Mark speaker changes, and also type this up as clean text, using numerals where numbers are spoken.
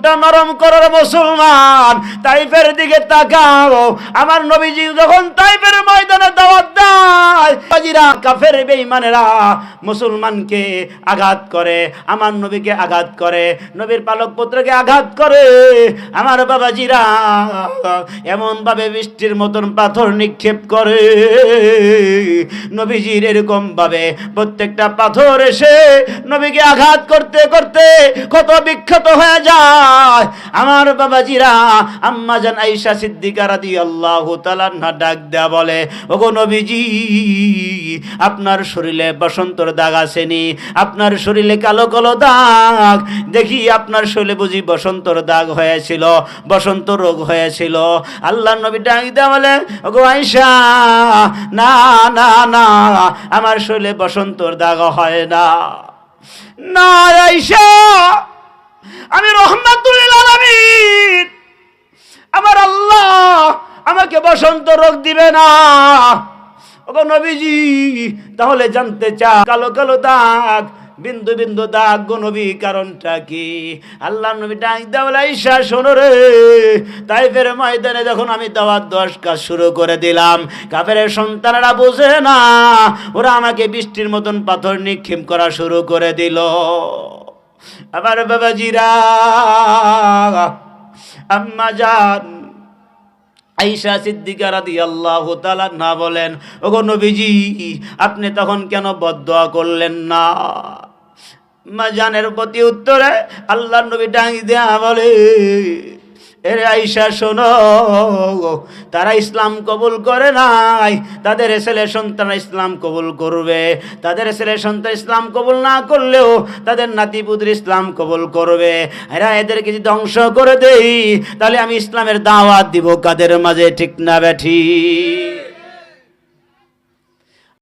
Speaker 1: দিলটা নরম করার মুসলমান, তাইফের দিকে তাকাও। আমার নবীজি যখন তাইফের ময়দানে দাওয়াত দেয়, বাজিরা কাফের বেঈমানেরা মুসলমানকে আঘাত করে, আমার নবীকে আঘাত করে, নবীর পালক পুত্রকে আঘাত করে। আমার বাবাজিরা এমন ভাবে বৃষ্টির মতন পাথর নিক্ষেপ করে, নবীজির এরকম ভাবে প্রত্যেকটা পাথর এসে নবীকে আঘাত করতে করতে কত বিখ্যাত হয়ে যায়। আমার বাবাজিরা আম্মা জান আয়েশা সিদ্দিকা রাদিয়াল্লাহু তাআলা আনহা ডাক দেয়া বলে, ওগো নবীজি, আপনার শরীরে বসন্তর দাগ আসেনি? আপনার শরীরে কালো কালো দাগ, দেখি আপনার শরীরে বুঝি বসন্তর দাগ হয়েছিল, বসন্ত রোগ হয়েছিল। আল্লাহর নবী ডাক দেয়া বলে, ওগো আয়েশা, না না না, আমার শরীরে বসন্তর দাগ হয় না। না আয়েশা, আমি রহমাতুল লিল আলামিন, আমার আল্লাহ আমাকে বসন্ত রোগ দিবে না। ওগো নবীজি, তাহলে জানতে চাই কালো কালো দাগ, বিন্দু বিন্দু দাগ গো নবী, কারণটা কি? আল্লাহ নবী ডাক দেয়া বলে, আয়েশা শোনো রে, তাইফের ময়দানে যখন আমি দাওয়াত দেওয়ার কাজ শুরু করে দিলাম, কাফেরের সন্তানেরা বোঝে না, ওরা আমাকে বৃষ্টির মতন পাথর নিক্ষেপ করা শুরু করে দিল। আমার বাবাজিরা, আম্মা জান আয়েশা সিদ্দিকা রাদিয়াল্লাহু তাআলা না বলেন, ওগো নবীজি, আপনি তখন কেন বদদোয়া করলেন না? মা জানের প্রতি উত্তরে আল্লাহর নবী ডাক দেয়া বলে, এরে আয়েশা শোনো, তারা ইসলাম কবুল করে নাই, তাদের ছেলে সন্তান ইসলাম কবুল করবে, তাদের ছেলে সন্তান ইসলাম কবুল না করলেও তাদের নাতি পুত্র ইসলাম কবুল করবে। এরা এদেরকে যদি ধ্বংস করে দেই, তাহলে আমি ইসলামের দাওয়াত দিব কাদের মাঝে, ঠিক না বেঠি?